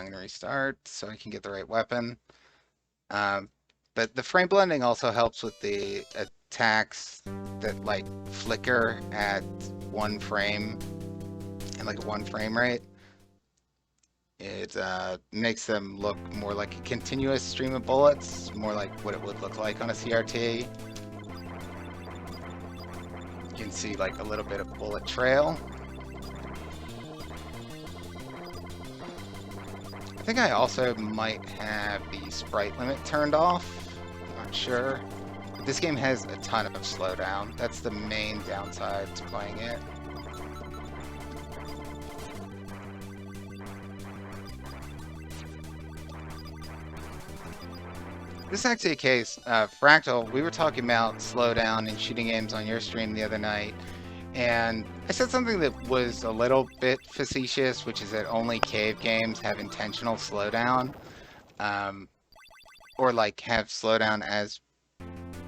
I'm going to restart so I can get the right weapon. Um, but the frame blending also helps with the attacks that like flicker at one frame and like 1 frame rate. It makes them look more like a continuous stream of bullets, more like what it would look like on a CRT. You can see like a little bit of bullet trail. I think I also might have the sprite limit turned off. I'm not sure. But this game has a ton of slowdown. That's the main downside to playing it. This is actually a case, Fractal, we were talking about slowdown in shooting games on your stream the other night, and I said something that was a little bit facetious, which is that only cave games have intentional slowdown, or like have slowdown as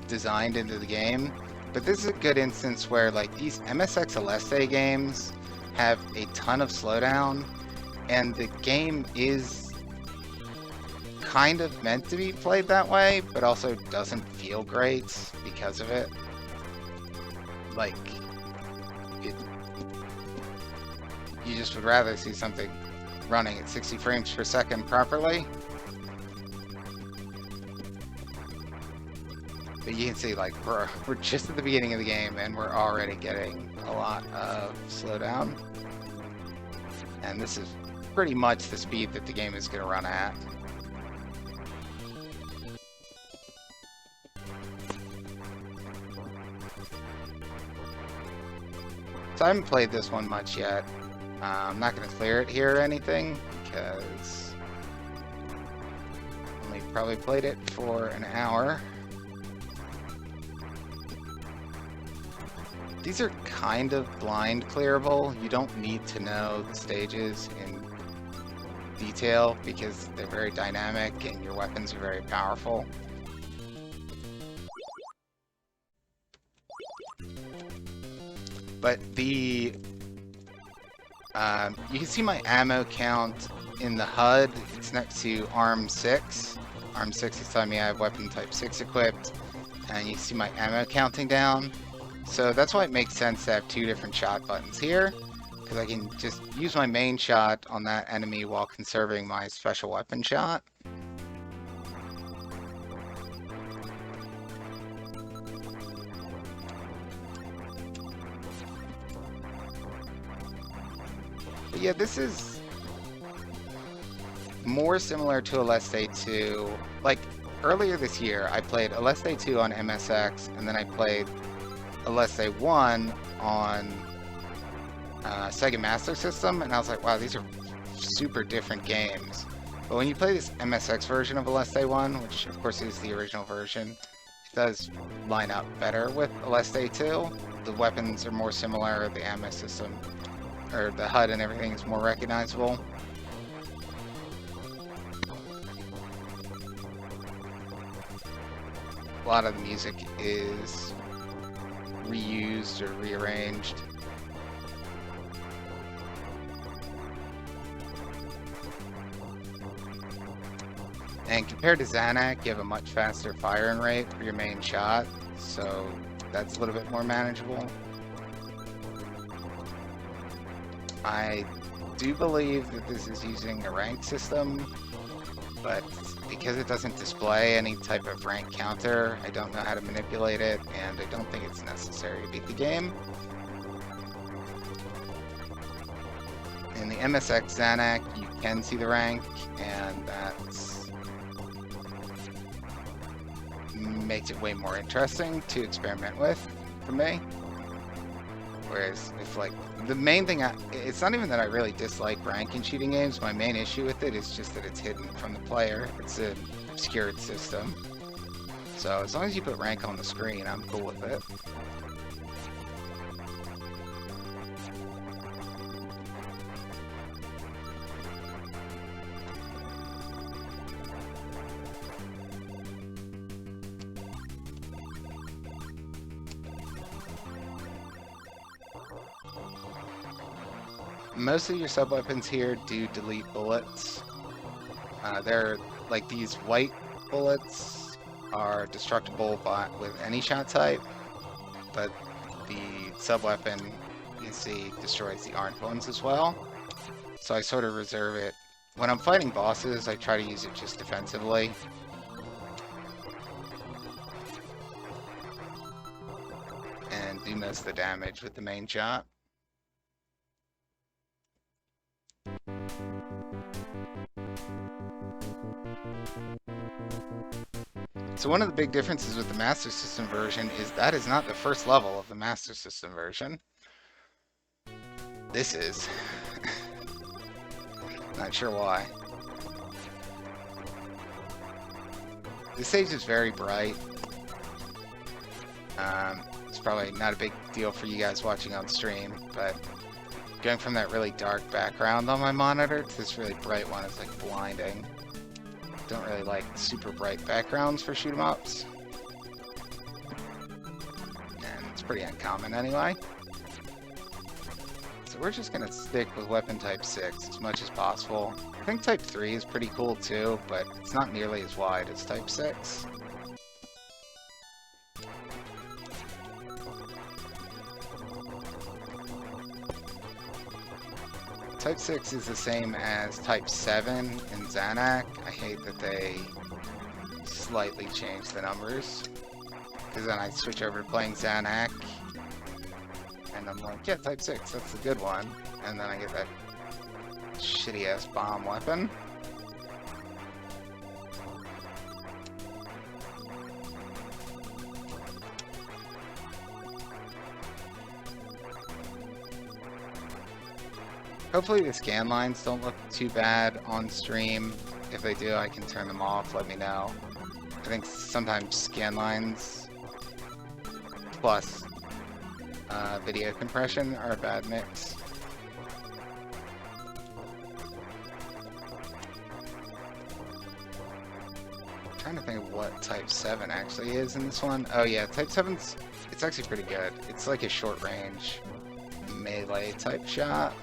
designed into the game. But this is a good instance where like these MSX Aleste games have a ton of slowdown, and the game is kind of meant to be played that way, but also doesn't feel great because of it. Like, you just would rather see something running at 60 frames per second properly. But you can see, like, we're just at the beginning of the game, and we're already getting a lot of slowdown. And this is pretty much the speed that the game is going to run at. So I haven't played this one much yet. I'm not going to clear it here or anything, because I only probably played it for an hour. These are kind of blind clearable. You don't need to know the stages in detail because they're very dynamic and your weapons are very powerful. But the you can see my ammo count in the HUD. It's next to ARM 6. ARM 6 is telling me I have weapon type 6 equipped, and you see my ammo counting down. So that's why it makes sense to have 2 different shot buttons here, because I can just use my main shot on that enemy while conserving my special weapon shot. But yeah, this is more similar to Aleste 2. Like, earlier this year, I played Aleste 2 on MSX, and then I played Aleste 1 on Sega Master System, and I was like, wow, these are super different games. But when you play this MSX version of Aleste 1, which of course is the original version, it does line up better with Aleste 2. The weapons are more similar, the ammo system, or the HUD and everything is more recognizable. A lot of the music is reused or rearranged. And compared to Xanac, you have a much faster firing rate for your main shot, so that's a little bit more manageable. I do believe that this is using a rank system, but because it doesn't display any type of rank counter, I don't know how to manipulate it, and I don't think it's necessary to beat the game. In the MSX Xanac, you can see the rank, and that makes it way more interesting to experiment with for me. Whereas if like the main thing, it's not even that I really dislike rank in shooting games. My main issue with it is just that it's hidden from the player. It's an obscured system. So as long as you put rank on the screen, I'm cool with it. Most of your sub-weapons here do delete bullets, They're like these white bullets are destructible with any shot type, but the sub-weapon, you see, destroys the orange ones as well. So I sort of reserve it. When I'm fighting bosses, I try to use it just defensively. And do most of the damage with the main shot. So one of the big differences with the Master System version is that is not the first level of the Master System version. This is. Not sure why. This stage is very bright. It's probably not a big deal for you guys watching on stream, but going from that really dark background on my monitor to this really bright one is like blinding. Don't really like super bright backgrounds for shoot 'em ups. And it's pretty uncommon anyway. So we're just gonna stick with weapon type 6 as much as possible. I think type 3 is pretty cool too, but it's not nearly as wide as type 6. Type 6 is the same as Type 7 in Xanac. I hate that they slightly changed the numbers, because then I switch over to playing Xanac, and I'm like, yeah, Type 6, that's the good one. And then I get that shitty-ass bomb weapon. Hopefully the scan lines don't look too bad on stream. If they do, I can turn them off, let me know. I think sometimes scan lines plus video compression are a bad mix. I'm trying to think of what Type 7 actually is in this one. Oh yeah, Type 7's, it's actually pretty good. It's like a short range melee type shot.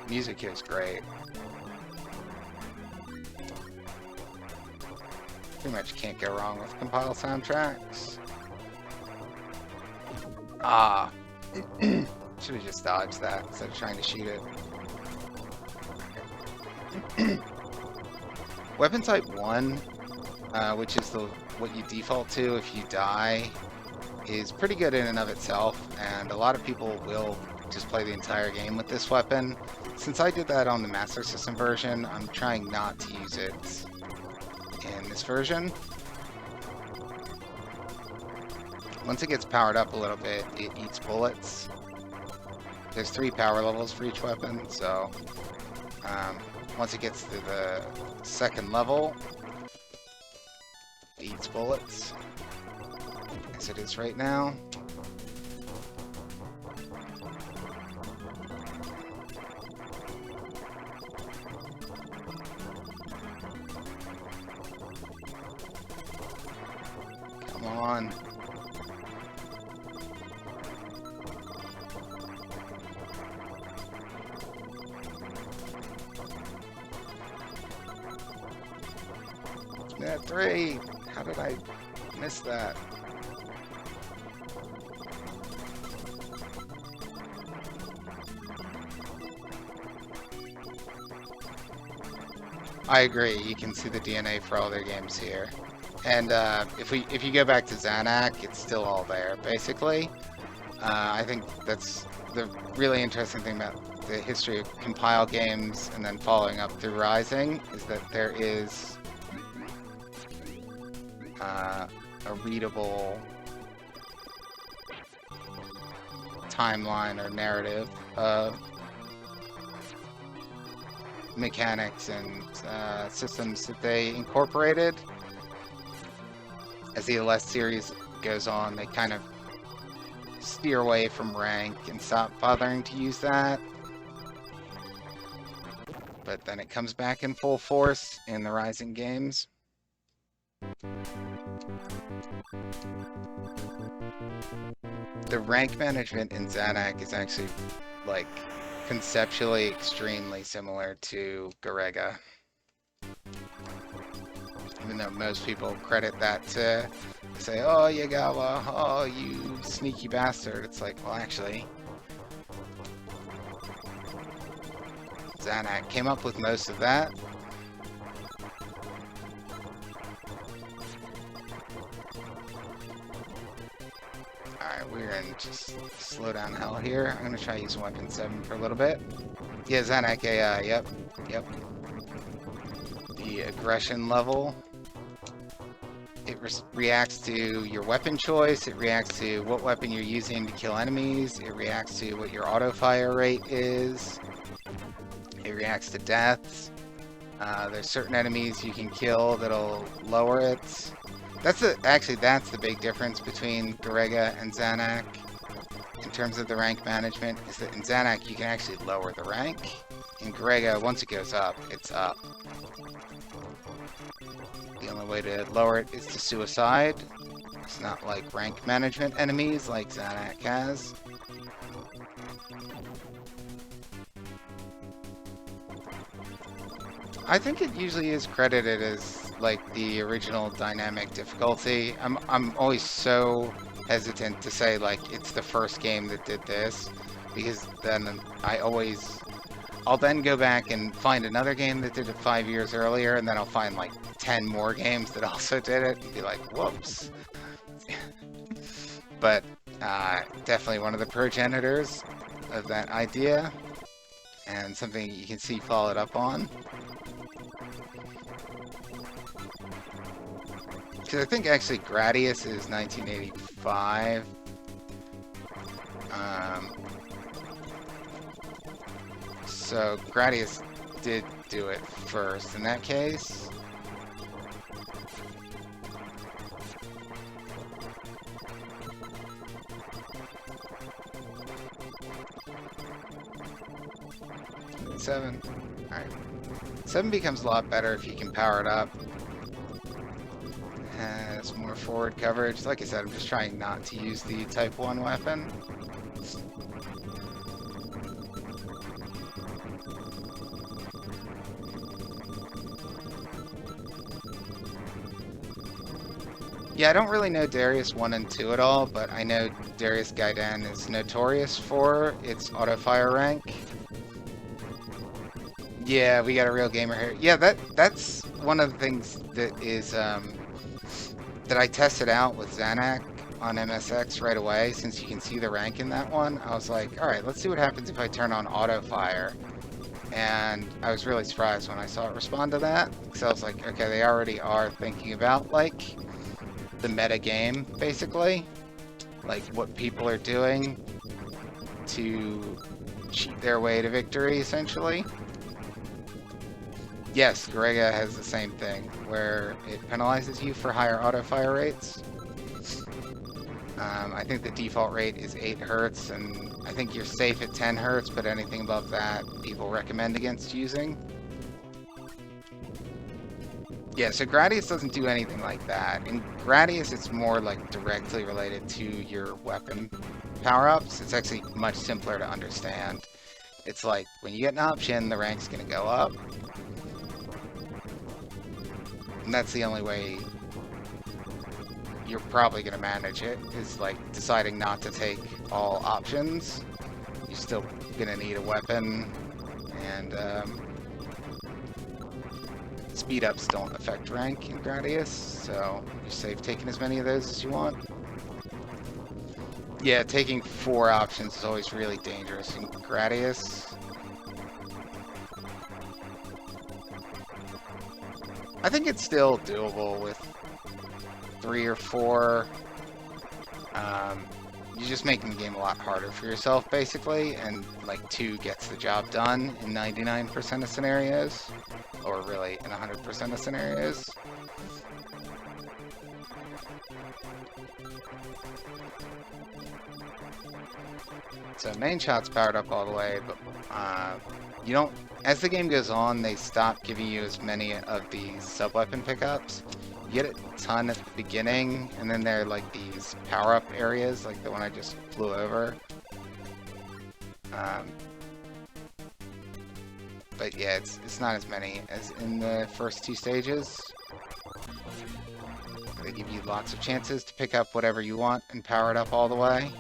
Music here is great. Pretty much can't go wrong with compile soundtracks. Ah, should have just dodged that instead of trying to shoot it. Weapon type 1, which is what you default to if you die, is pretty good in and of itself, and a lot of people will just play the entire game with this weapon. Since I did that on the Master System version, I'm trying not to use it in this version. Once it gets powered up a little bit, it eats bullets. There's 3 power levels for each weapon, so once it gets to the 2nd level, it eats bullets, as it is right now. Come on. Net 3! How did I miss that? I agree, you can see the DNA for all their games here. And if you go back to Xanac, it's still all there, basically. I think that's the really interesting thing about the history of compile games and then following up through Rising, is that there is a readable timeline or narrative of mechanics and systems that they incorporated. As the Aleste series goes on, they kind of steer away from rank and stop bothering to use that. But then it comes back in full force in the Rising games. the rank management in Zanak is actually, like, conceptually extremely similar to Garega. Even though most people credit that to say, oh, Yagawa, oh, you sneaky bastard. It's like, well, actually, Zanak came up with most of that. Alright, we're in just slow down hell here. I'm gonna try using weapon 7 for a little bit. Yeah, Zanak AI, yep. The aggression level. It reacts to your weapon choice, it reacts to what weapon you're using to kill enemies, it reacts to what your auto fire rate is, it reacts to deaths. There's certain enemies you can kill that'll lower it. Actually, that's the big difference between Garega and Zanak in terms of the rank management, is that in Zanak you can actually lower the rank. In Garega, once it goes up, it's up. The only way to lower it is to suicide. It's not like rank management enemies like Zanak has. I think it usually is credited as like the original dynamic difficulty. I'm always so hesitant to say like it's the first game that did this, because then I'll then go back and find another game that did it 5 years earlier, and then I'll find like 10 more games that also did it and be like, whoops. But definitely one of the progenitors of that idea, and something you can see followed up on. Because I think actually Gradius is 1985. So Gradius did do it first in that case. Seven. Alright. 7 becomes a lot better if you can power it up. Has more forward coverage. Like I said, I'm just trying not to use the Type 1 weapon. Yeah, I don't really know Darius 1 and 2 at all, but I know Darius Gaiden is notorious for its auto-fire rank. Yeah, we got a real gamer here. Yeah, that's one of the things that is that I tested out with Zanak on MSX right away, since you can see the rank in that one. I was like, alright, let's see what happens if I turn on auto-fire. And I was really surprised when I saw it respond to that, because I was like, okay, they already are thinking about, like, the meta game, basically. Like, what people are doing to cheat their way to victory, essentially. Yes, Garega has the same thing, where it penalizes you for higher auto-fire rates. I think the default rate is 8 Hertz, and I think you're safe at 10 Hertz, but anything above that, people recommend against using. Yeah, so Gradius doesn't do anything like that. In Gradius, it's more like directly related to your weapon power-ups. It's actually much simpler to understand. It's like, when you get an option, the rank's gonna go up. And that's the only way you're probably going to manage it, is like deciding not to take all options. You're still going to need a weapon, and speed ups don't affect rank in Gradius, so you're safe taking as many of those as you want. Yeah, taking 4 options is always really dangerous in Gradius. I think it's still doable with 3 or 4. You're just making the game a lot harder for yourself, basically, and like 2 gets the job done in 99% of scenarios, or really in 100% of scenarios. So main shot's powered up all the way, but you don't, as the game goes on, they stop giving you as many of these sub-weapon pickups. You get a ton at the beginning, and then there are like these power-up areas, like the one I just flew over. But yeah, it's not as many as in the first two stages. They give you lots of chances to pick up whatever you want and power it up all the way.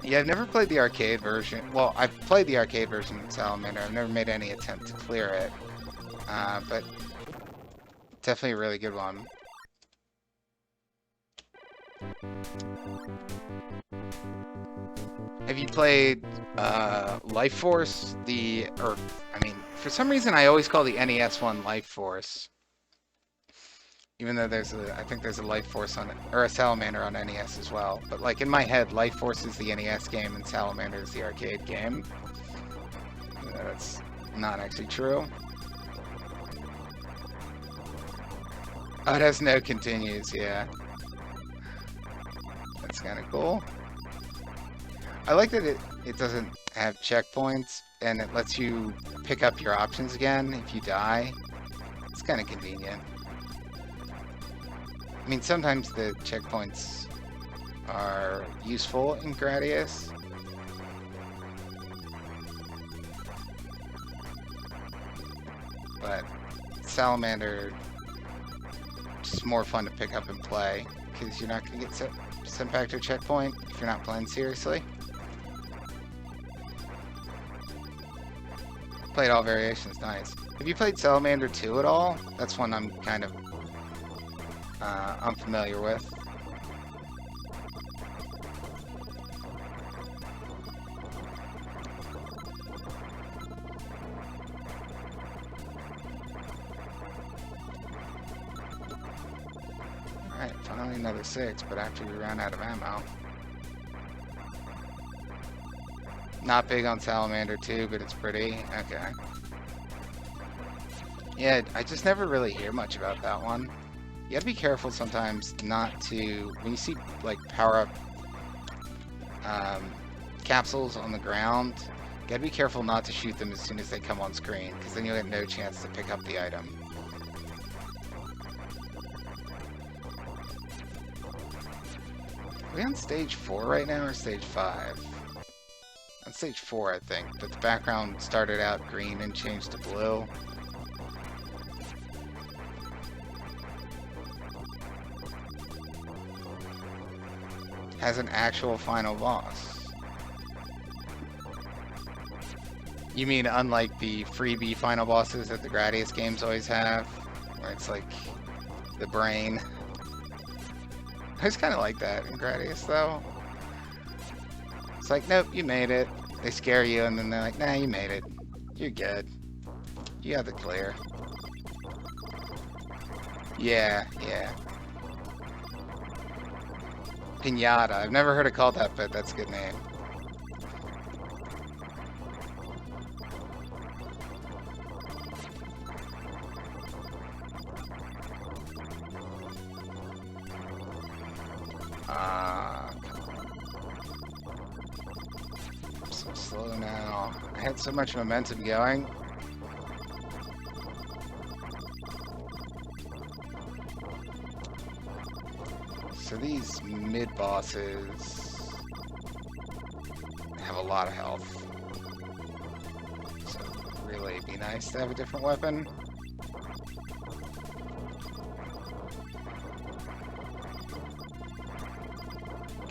Yeah, I've never played the arcade version. Well, I've played the arcade version of Salamander. I've never made any attempt to clear it. But definitely a really good one. Have you played Life Force? For some reason I always call the NES one Life Force. Even though I think there's a Life Force on it, or a Salamander on NES as well. But like in my head, Life Force is the NES game and Salamander is the arcade game. That's not actually true. Oh, it has no continues, yeah. That's kind of cool. I like that it doesn't have checkpoints, and it lets you pick up your options again if you die. It's kind of convenient. I mean, sometimes the checkpoints are useful in Gradius. But Salamander is just more fun to pick up and play, because you're not going to get sent back to a checkpoint if you're not playing seriously. Played all variations, nice. Have you played Salamander 2 at all? That's one I'm kind of unfamiliar with. Alright, finally another 6, but after we ran out of ammo. Not big on Salamander 2, but it's pretty. Okay. Yeah, I just never really hear much about that one. You gotta be careful sometimes not to, when you see like power-up capsules on the ground, you gotta be careful not to shoot them as soon as they come on screen, because then you'll get no chance to pick up the item. Are we on stage 4 right now, or stage 5? On stage 4, I think, but the background started out green and changed to blue. Has an actual final boss. You mean unlike the freebie final bosses that the Gradius games always have, where it's like the brain? I was kind of like that in Gradius, though. It's like, nope, you made it. They scare you, and then they're like, nah, you made it. You're good. You have the clear. Yeah, yeah. Pinata. I've never heard it called that, but that's a good name. I'm so slow now. I had so much momentum going. So these mid-bosses have a lot of health. So it would really be nice to have a different weapon.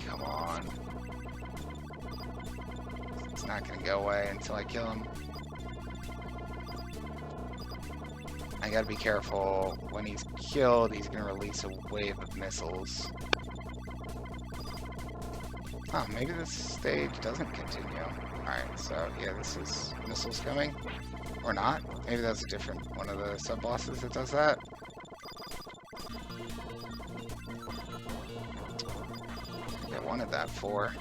Come on. It's not gonna go away until I kill him. I gotta be careful. When he's killed, he's gonna release a wave of missiles. Oh, maybe this stage doesn't continue. Alright, so yeah, this is missiles coming. Or not. Maybe that's a different one of the sub-bosses that does that. I think I wanted that for.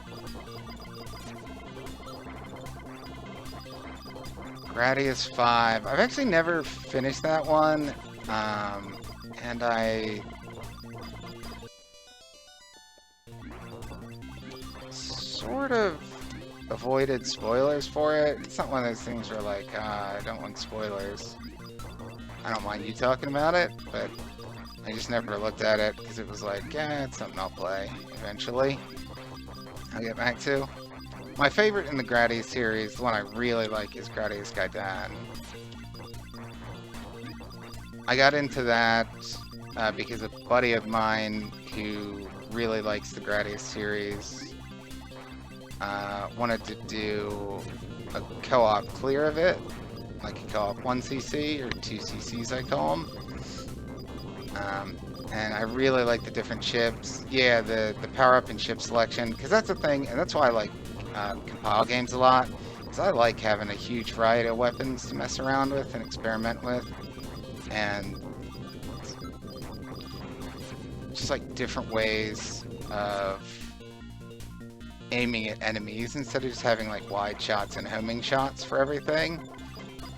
Gradius 5. I've actually never finished that one. And I sort of avoided spoilers for it. It's not one of those things where like, I don't want spoilers. I don't mind you talking about it, but I just never looked at it because it was like, yeah, it's something I'll play eventually. I'll get back to. My favorite in the Gradius series, the one I really like, is Gradius Gaiden. I got into that because a buddy of mine who really likes the Gradius series wanted to do a co-op clear of it, like a co-op 1cc or 2cc's I call them. And I really like the different chips. Yeah, the power-up and chip selection, because that's the thing, and that's why I like compile games a lot, because I like having a huge variety of weapons to mess around with and experiment with, and just like different ways of aiming at enemies instead of just having like wide shots and homing shots for everything.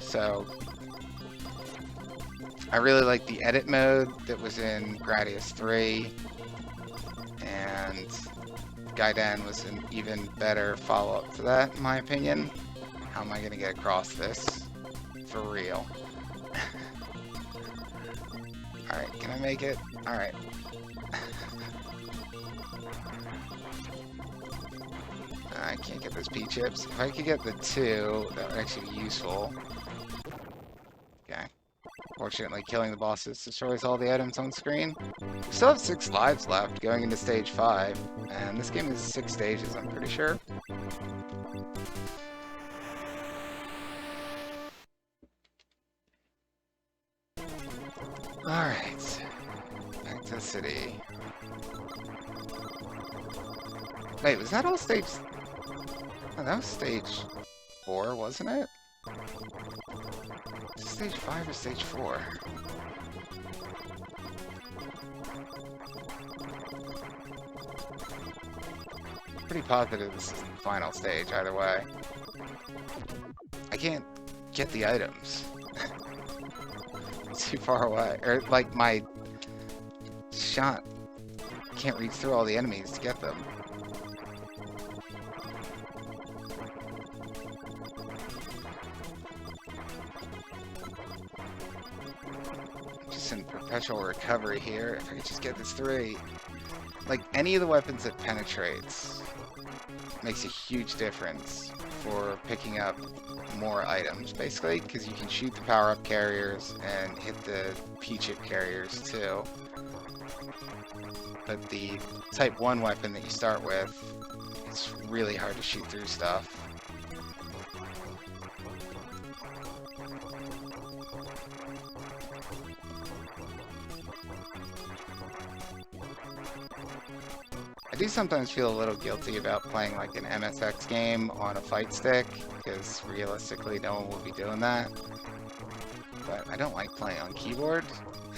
So I really like the edit mode that was in Gradius 3, and Gaiden was an even better follow-up to that, in my opinion. How am I going to get across this? For real. Alright, can I make it? Alright. I can't get those P-chips. If I could get the 2, that would actually be useful. Okay. Fortunately, killing the bosses destroys all the items on screen. We still have 6 lives left going into stage 5, and this game is 6 stages, I'm pretty sure. Alright. Back to the city. Wait, was that all stage... Oh, that was stage 4, wasn't it? Stage 5 or stage 4? Pretty positive this is the final stage, either way. I can't get the items. It's too far away. Or, like, my shot can't reach through all the enemies to get them. In perpetual recovery here. If I could just get this 3. Like, any of the weapons that penetrates makes a huge difference for picking up more items, basically, because you can shoot the power-up carriers and hit the P-chip carriers too. But the Type 1 weapon that you start with, it's really hard to shoot through stuff. I do sometimes feel a little guilty about playing like an MSX game on a fight stick, because realistically no one will be doing that. But I don't like playing on keyboard,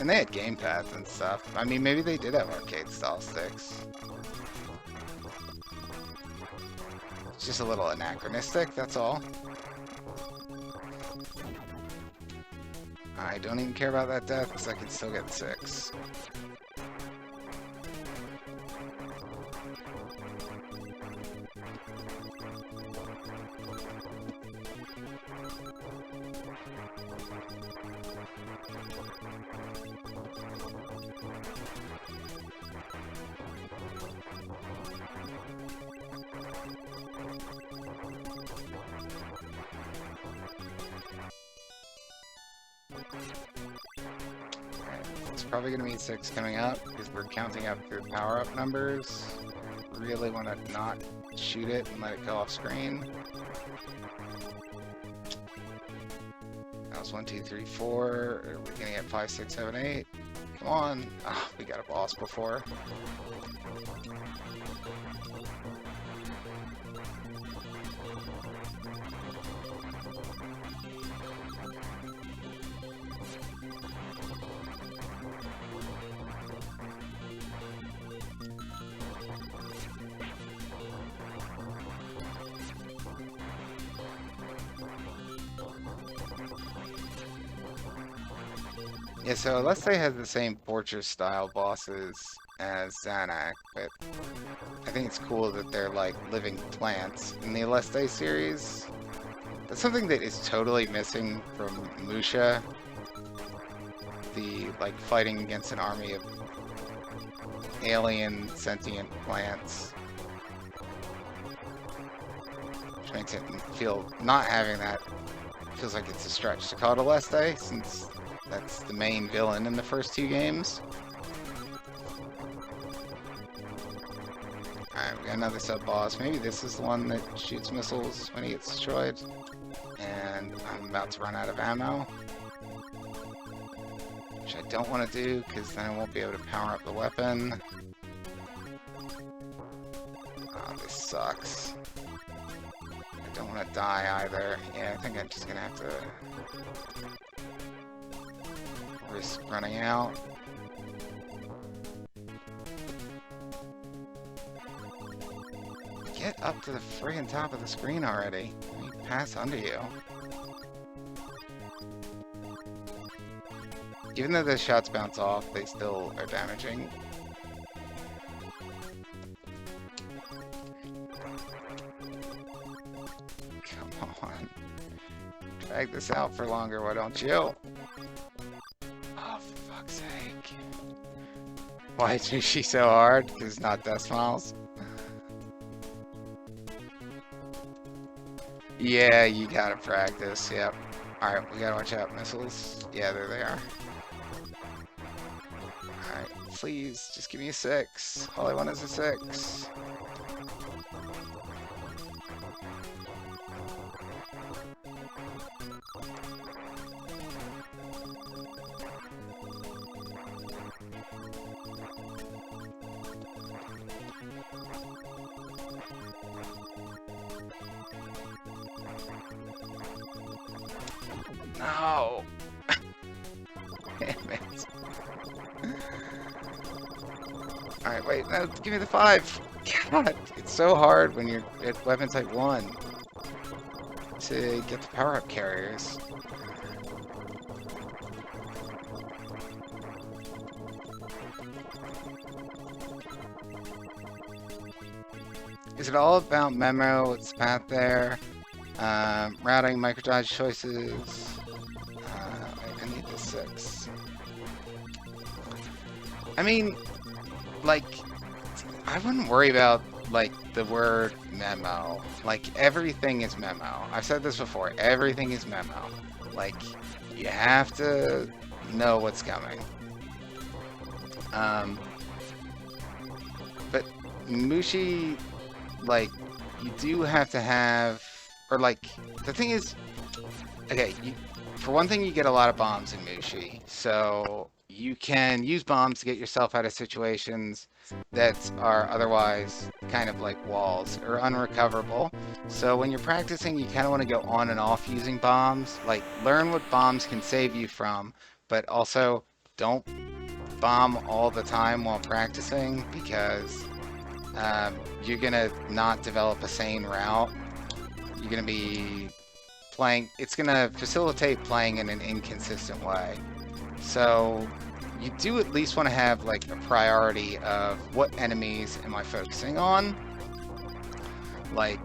and they had gamepads and stuff. I mean, maybe they did have arcade style sticks. It's just a little anachronistic, that's all. I don't even care about that death, because I can still get 6. It's probably going to be 6 coming up, because we're counting up the power-up numbers. Really want to not shoot it and let it go off screen. That was 1, 2, 3, 4. Are we going to get 5, 6, 7, 8? Come on. Oh, we got a boss before. Yeah, so Aleste has the same fortress-style bosses as Zanak, but I think it's cool that they're like living plants in the Aleste series. That's something that is totally missing from Musha, the like fighting against an army of alien sentient plants. Which makes it feel, not having that feels like it's a stretch to call it Aleste, since that's the main villain in the first two games. Alright, we got another sub-boss. Maybe this is the one that shoots missiles when he gets destroyed. And I'm about to run out of ammo. Which I don't want to do, because then I won't be able to power up the weapon. Oh, this sucks. I don't want to die either. Yeah, I think I'm just going to have to risk running out. Get up to the friggin' top of the screen already. Let me pass under you. Even though the shots bounce off, they still are damaging. Come on. Drag this out for longer, why don't you? Oh, for fuck's sake. Why is she so hard? Because it's not Death Smiles. Yeah, you gotta practice, yep. Alright, we gotta watch out. Missiles. Yeah, there they are. Alright, please, just give me a 6. All I want is a 6. No! Damn it. Alright, wait, no, give me the 5! God, it's so hard when you're at weapon type 1 to get the power-up carriers. Is it all about memo? What's the path there? Routing, micrododge choices. I need the 6. I mean, like, I wouldn't worry about, like, the word memo. Like, everything is memo. I've said this before. Everything is memo. Like, you have to know what's coming. But Mushi, like, you do have to have, or like, the thing is, okay, for one thing, you get a lot of bombs in Mushi, so you can use bombs to get yourself out of situations that are otherwise kind of like walls or unrecoverable. So when you're practicing, you kind of want to go on and off using bombs, like learn what bombs can save you from, but also don't bomb all the time while practicing, because you're gonna not develop a sane route. You're gonna be playing, it's gonna facilitate playing in an inconsistent way. So you do at least want to have like a priority of what enemies am I focusing on, like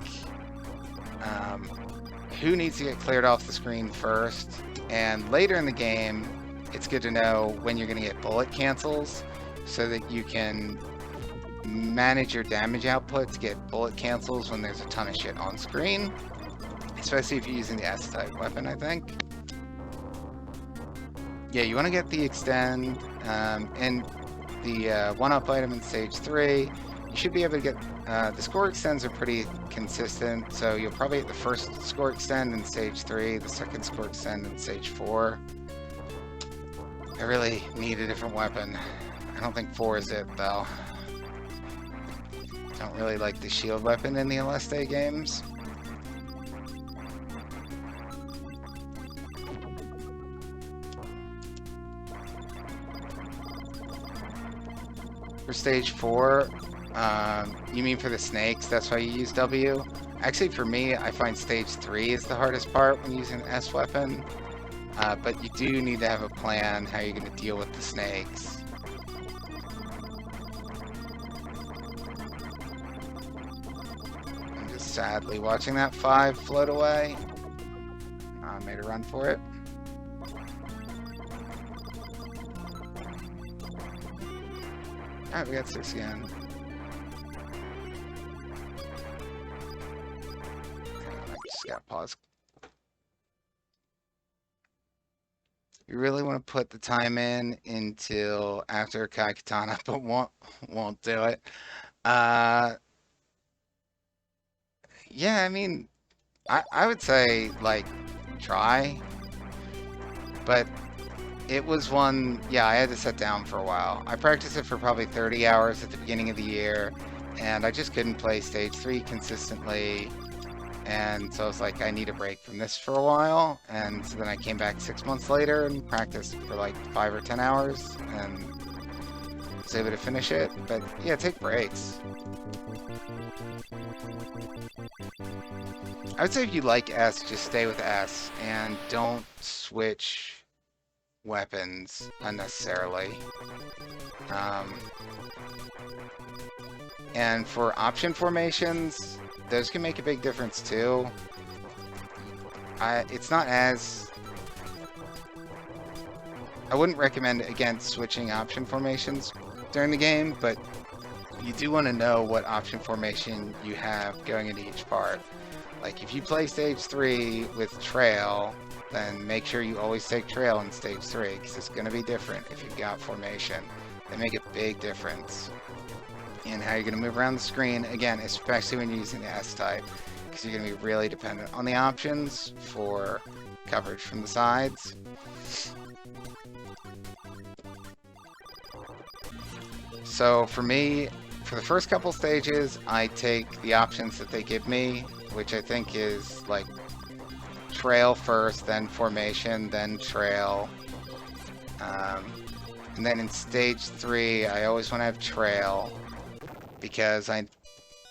who needs to get cleared off the screen first, and later in the game it's good to know when you're going to get bullet cancels so that you can manage your damage output to get bullet cancels when there's a ton of shit on screen, especially if you're using the S-type weapon, I think. Yeah, you want to get the extend, and the one-up item in stage 3. You should be able to get, the score extends are pretty consistent, so you'll probably get the first score extend in stage 3, the second score extend in stage 4. I really need a different weapon. I don't think 4 is it, though. Don't really like the shield weapon in the Aleste games. For stage 4, you mean for the snakes, that's why you use W? Actually, for me, I find stage 3 is the hardest part when using the S weapon. but you do need to have a plan how you're going to deal with the snakes. I'm just sadly watching that 5 float away. I made a run for it. Alright, we got 6 again. I just got pause. You really want to put the time in until after Kai Katana, but won't do it. Yeah, I mean, I would say, like, try, but it was one, yeah, I had to sit down for a while. I practiced it for probably 30 hours at the beginning of the year, and I just couldn't play stage 3 consistently, and so I was like, I need a break from this for a while, and so then I came back 6 months later and practiced for like 5 or 10 hours, and was able to finish it, but yeah, take breaks. I would say if you like S, just stay with S, and don't switch weapons unnecessarily. And for option formations, those can make a big difference too. It's not as... I wouldn't recommend against switching option formations during the game, but you do want to know what option formation you have going into each part. Like if you play stage 3 with trail, then make sure you always take trail in stage 3, because it's going to be different if you've got formation. They make a big difference in how you're going to move around the screen, again, especially when you're using the S-type, because you're going to be really dependent on the options for coverage from the sides. So for me, for the first couple stages, I take the options that they give me, which I think is like trail first, then formation, then trail. And then in stage 3, I always want to have trail, because I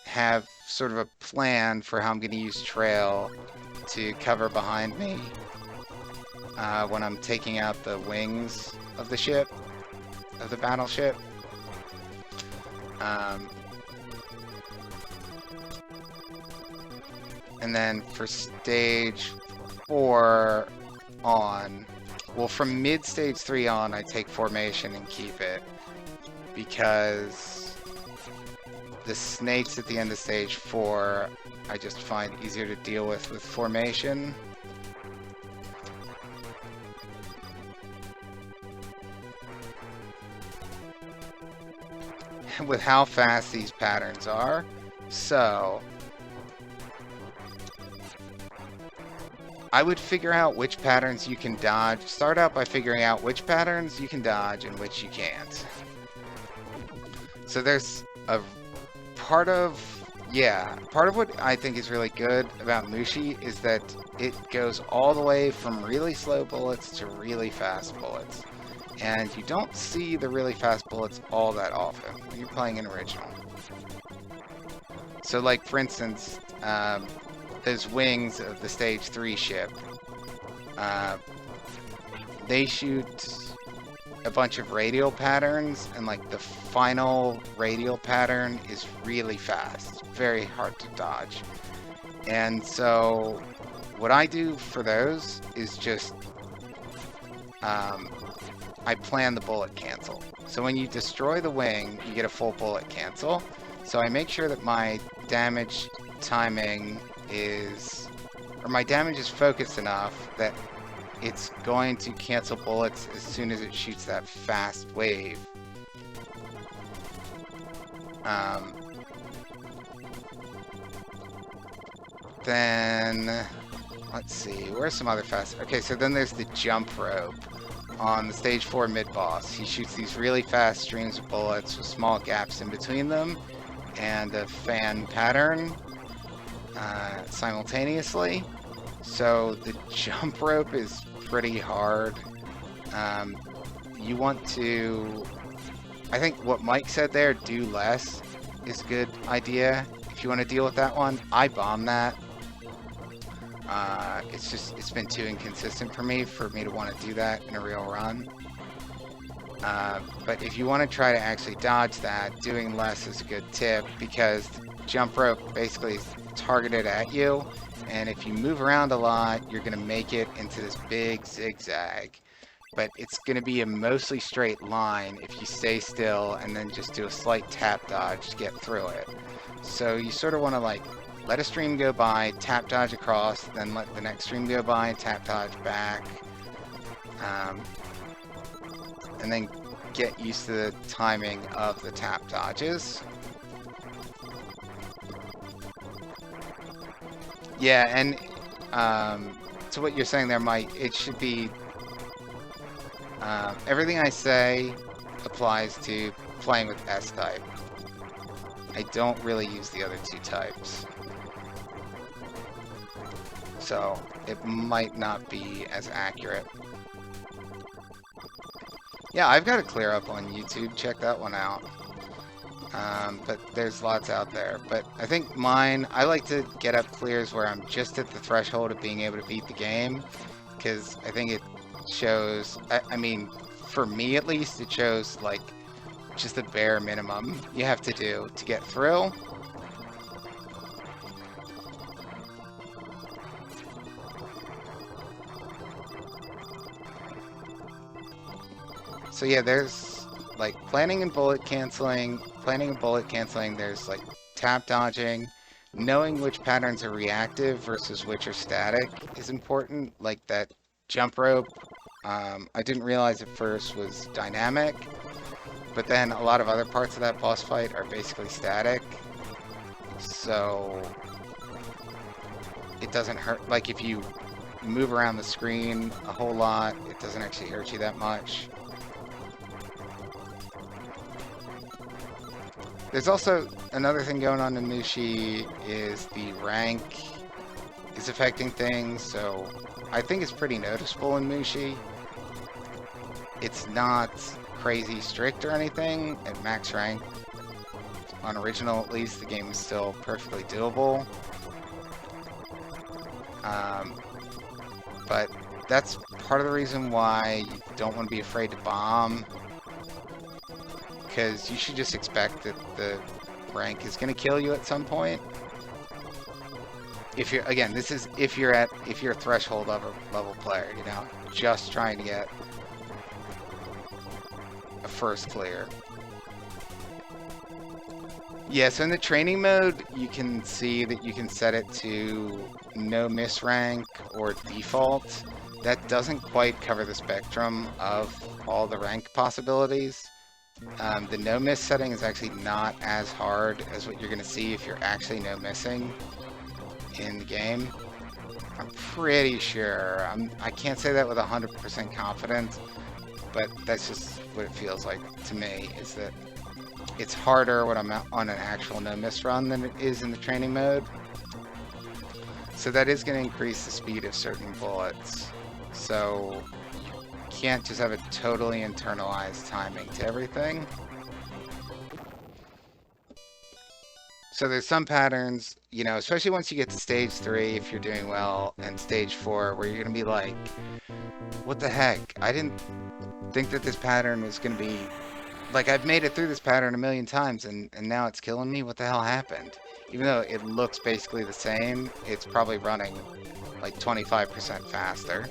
have sort of a plan for how I'm going to use trail to cover behind me when I'm taking out the wings of the ship, of the battleship. And then for stage 4 on, well, from mid stage 3 on, I take formation and keep it, because the snakes at the end of stage 4 I just find easier to deal with formation. With how fast these patterns are. So I would figure out which patterns you can dodge. Start out by figuring out which patterns you can dodge and which you can't. So there's a part of what I think is really good about Mushi is that it goes all the way from really slow bullets to really fast bullets. And you don't see the really fast bullets all that often when you're playing an original. So like, for instance, those wings of the stage 3 ship, they shoot a bunch of radial patterns, and like the final radial pattern is really fast, very hard to dodge. And so what I do for those is just I plan the bullet cancel. So when you destroy the wing, you get a full bullet cancel. So I make sure that my damage timing is, or my damage is focused enough that it's going to cancel bullets as soon as it shoots that fast wave. Then, let's see, where's some other fast? Okay, so then there's the jump rope on the stage 4 mid-boss. He shoots these really fast streams of bullets with small gaps in between them and a fan pattern simultaneously. So the jump rope is pretty hard. You want to, I think what Mike said there, do less, is a good idea if you want to deal with that one. I bomb that. It's been too inconsistent for me to want to do that in a real run. But if you want to try to actually dodge that, doing less is a good tip, because jump rope basically is targeted at you, and if you move around a lot, you're going to make it into this big zigzag. But it's going to be a mostly straight line if you stay still and then just do a slight tap dodge to get through it. So you sort of want to like let a stream go by, tap dodge across, then let the next stream go by, tap dodge back, and then get used to the timing of the tap dodges. Yeah, and to what you're saying there, Mike, it should be everything I say applies to playing with S-type. I don't really use the other two types. So it might not be as accurate. Yeah, I've got a clear up on YouTube. Check that one out. But there's lots out there. But I think mine, I like to get up clears where I'm just at the threshold of being able to beat the game, because I think it shows, I mean, for me at least, it shows like just the bare minimum you have to do to get through. So yeah, there's like planning and bullet canceling, there's like tap dodging, knowing which patterns are reactive versus which are static is important, like that jump rope. I didn't realize at first was dynamic, but then a lot of other parts of that boss fight are basically static. So it doesn't hurt, like if you move around the screen a whole lot, it doesn't actually hurt you that much. There's also another thing going on in Mushi is the rank is affecting things, so I think it's pretty noticeable in Mushi. It's not crazy strict or anything. At max rank, on original at least, the game is still perfectly doable. But that's part of the reason why you don't want to be afraid to bomb, because you should just expect that the rank is going to kill you at some point. If you're, again, this is if you're a threshold level player, you know, just trying to get a first clear. Yeah, so in the training mode, you can see that you can set it to no miss rank or default. That doesn't quite cover the spectrum of all the rank possibilities. The no miss setting is actually not as hard as what you're going to see if you're actually no missing in the game. I'm pretty sure. I can't say that with 100% confidence, but that's just what it feels like to me, is that it's harder when I'm on an actual no miss run than it is in the training mode. So that is going to increase the speed of certain bullets. So you can't just have a totally internalized timing to everything. So there's some patterns, you know, especially once you get to stage 3, if you're doing well, and stage 4, where you're going to be like, what the heck? I didn't think that this pattern was going to be, like, I've made it through this pattern a million times, and now it's killing me? What the hell happened? Even though it looks basically the same, it's probably running like 25% faster.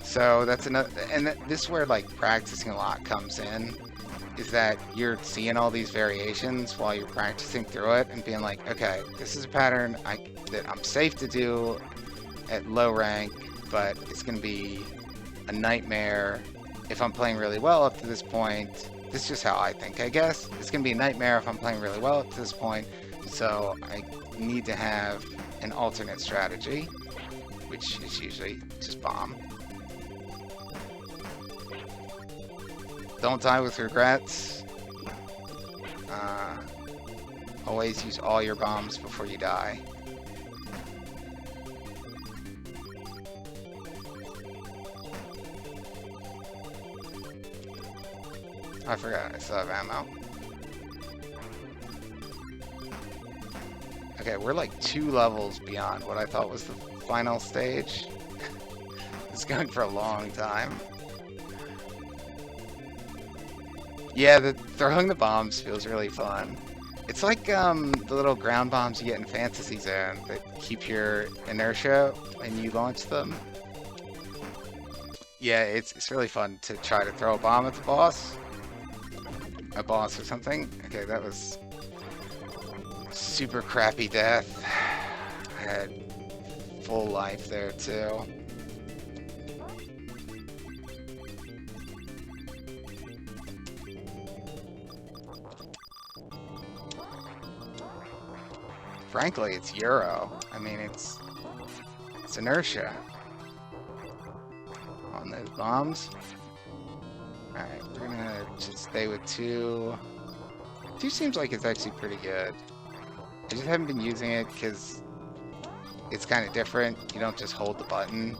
So that's another, and this is where like practicing a lot comes in, is that you're seeing all these variations while you're practicing through it and being like, okay, this is a pattern that I'm safe to do at low rank, but it's going to be a nightmare if I'm playing really well up to this point. This is just how I think, I guess. It's going to be a nightmare if I'm playing really well up to this point, so I need to have an alternate strategy, which is usually just bomb. Don't die with regrets. Always use all your bombs before you die. I forgot, I still have ammo. Okay, we're like 2 levels beyond what I thought was the final stage. It's going for a long time. Yeah, throwing the bombs feels really fun. It's like the little ground bombs you get in Fantasy Zone that keep your inertia when you launch them. Yeah, it's really fun to try to throw a bomb at the boss. A boss or something. Okay, that was super crappy death. I had full life there too. Frankly, it's Euro. I mean, it's inertia on those bombs. Alright, we're gonna just stay with 2. 2 seems like it's actually pretty good. I just haven't been using it because it's kind of different. You don't just hold the button.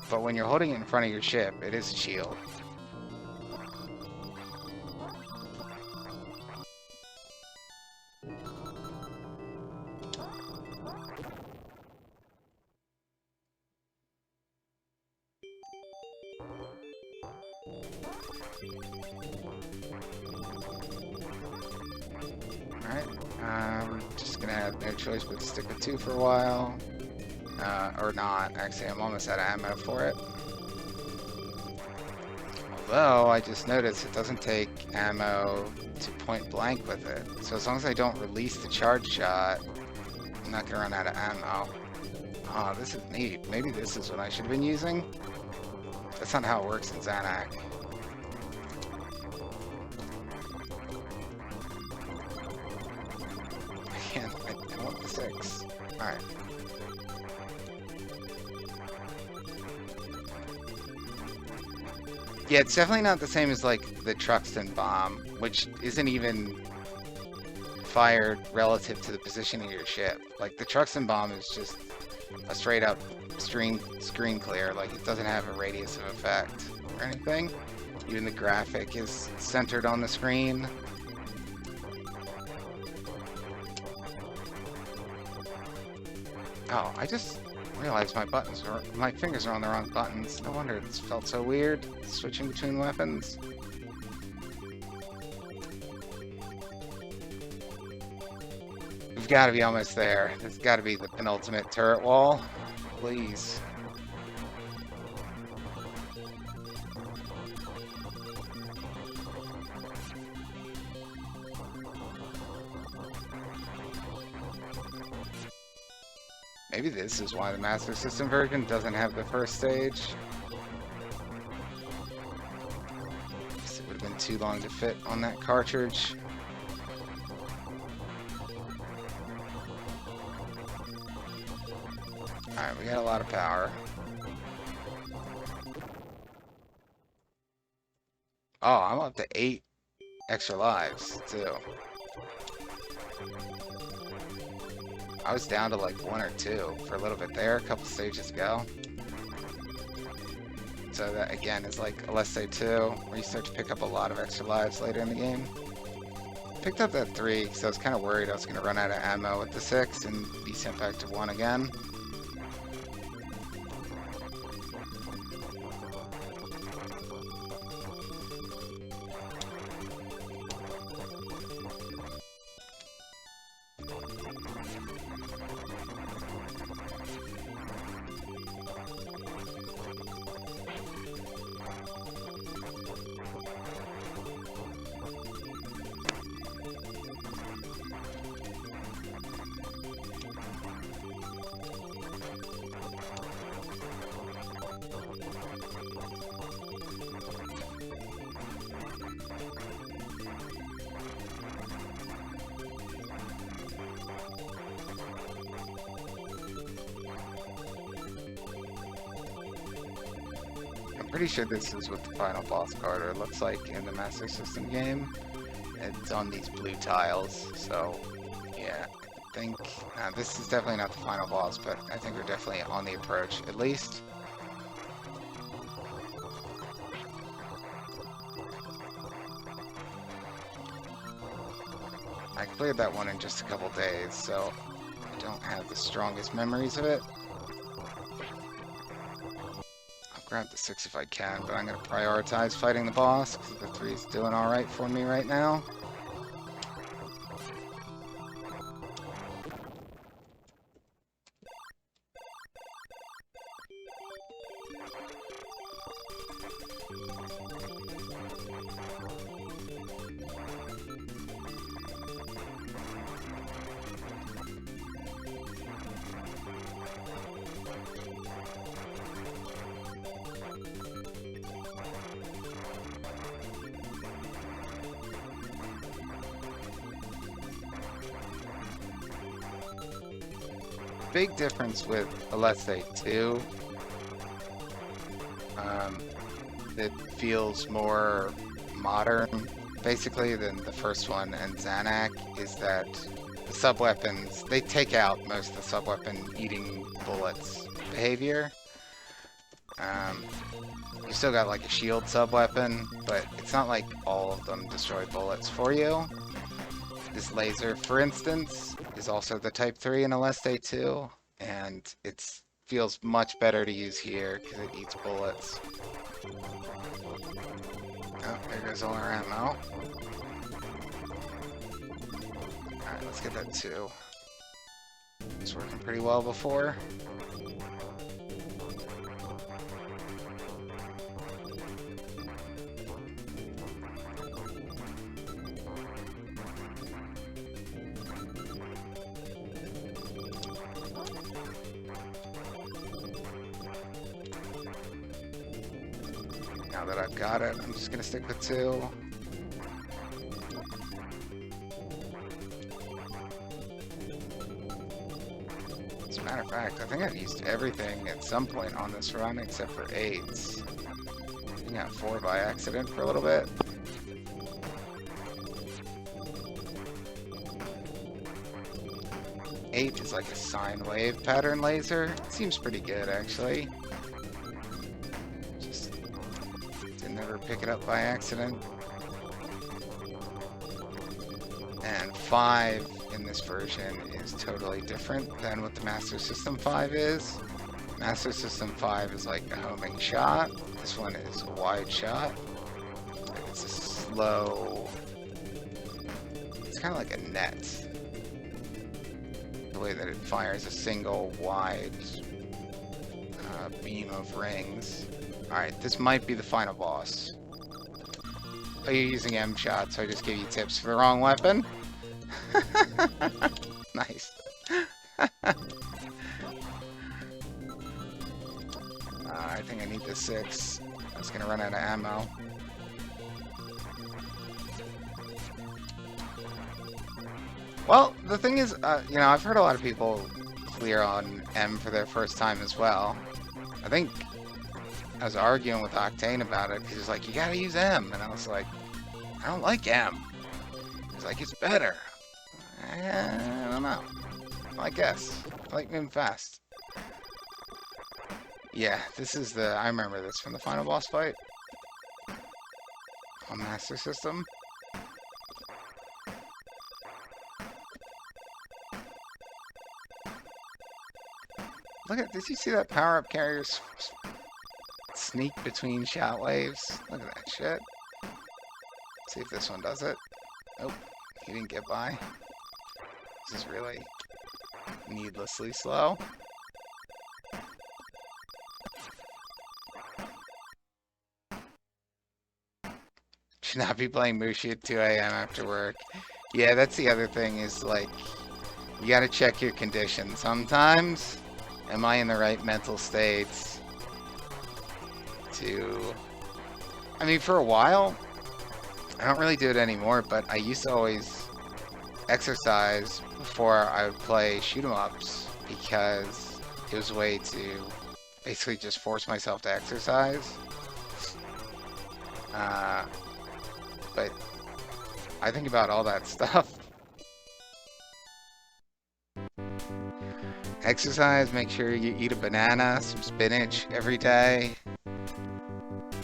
But when you're holding it in front of your ship, it is a shield. Alright, just gonna have no choice but to stick with 2 for a while. Or not, actually I'm almost out of ammo for it. Although, I just noticed it doesn't take ammo to point blank with it. So as long as I don't release the charge shot, I'm not gonna run out of ammo. Oh, this is neat. Maybe this is what I should have been using? That's not how it works in Xanac. I want the 6. Alright. Yeah, it's definitely not the same as, like, the Truxton bomb, which isn't even fired relative to the position of your ship. Like, the Truxton bomb is just a straight-up screen clear. Like, it doesn't have a radius of effect or anything. Even the graphic is centered on the screen. Oh, I just realized my fingers are on the wrong buttons. No wonder it's felt so weird, switching between weapons. We've got to be almost there. There's got to be the penultimate turret wall. Please. Maybe this is why the Master System version doesn't have the first stage. It would have been too long to fit on that cartridge. Alright, we got a lot of power. Oh, I'm up to 8 extra lives, too. I was down to like 1 or 2 for a little bit there, a couple stages ago. So that again is like Aleste 2, where you start to pick up a lot of extra lives later in the game. Picked up that 3, so I was kind of worried I was going to run out of ammo with the 6 and be sent back to 1 again. I'm pretty sure this is what the final boss Carter looks like in the Master System game. It's on these blue tiles, so yeah, I think this is definitely not the final boss, but I think we're definitely on the approach, at least. cleared that one in just a couple days, so I don't have the strongest memories of it. I'll grab the 6 if I can, but I'm going to prioritize fighting the boss, because the 3's doing alright for me right now. Big difference with Aleste 2. It feels more modern, basically, than the first one, and Zanak is that the sub-weapons, they take out most of the sub-weapon eating bullets behavior. You still got like a shield sub-weapon, but it's not like all of them destroy bullets for you. This laser, for instance, is also the Type 3 in Aleste 2, and it feels much better to use here because it eats bullets. Oh, there goes all our ammo. Alright, let's get that 2. It's working pretty well before. Now that I've got it, I'm just gonna stick with 2. As a matter of fact, I think I've used everything at some point on this run except for 8s. I got 4 by accident for a little bit. Eight is like a sine wave pattern laser. It seems pretty good, actually. Just to never pick it up by accident. And 5 in this version is totally different than what the Master System 5 is. Master System 5 is like a homing shot. This one is a wide shot. It's a slow... It's kind of like a net. The way that it fires a single wide beam of rings. Alright, this might be the final boss. Oh, you're using M shot, so I just gave you tips for the wrong weapon? Nice. I think I need the 6. I was gonna run out of ammo. Well, the thing is, you know, I've heard a lot of people clear on M for their first time as well. I think I was arguing with Octane about it, because he's like, you gotta use M. And I was like, I don't like M. He's like, it's better. I don't know. I guess. I like moving fast. Yeah, this is the... I remember this from the final boss fight on Master System. Look at... Did you see that power-up carrier sneak between shot waves? Look at that shit. See if this one does it. Nope. He didn't get by. This is really needlessly slow. Should not be playing Mushi at 2 a.m. after work. Yeah, that's the other thing is, like, you gotta check your condition. Sometimes, am I in the right mental states to... I mean, for a while, I don't really do it anymore, but I used to always exercise before I would play shoot-'em-ups because it was a way to basically just force myself to exercise. But I think about all that stuff. Exercise, make sure you eat a banana, some spinach every day.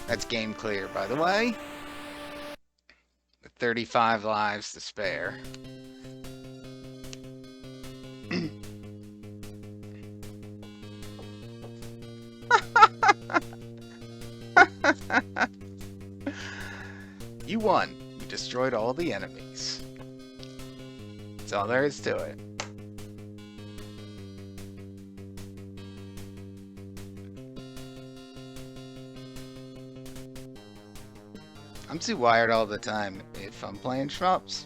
That's game clear, by the way. With 35 lives to spare. You won. You destroyed all the enemies. That's all there is to it. I'm too wired all the time if I'm playing shmups.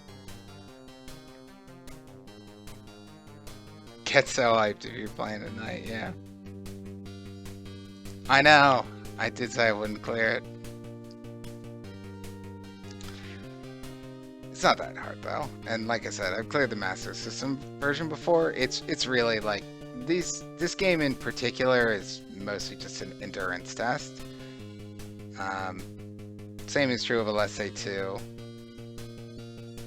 Get so hyped if you're playing at night, yeah. I know. I did say I wouldn't clear it. It's not that hard though. And like I said, I've cleared the Master System version before. It's really like this game in particular is mostly just an endurance test. Same is true of Aleste 2,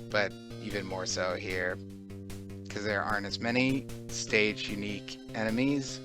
but even more so here, because there aren't as many stage-unique enemies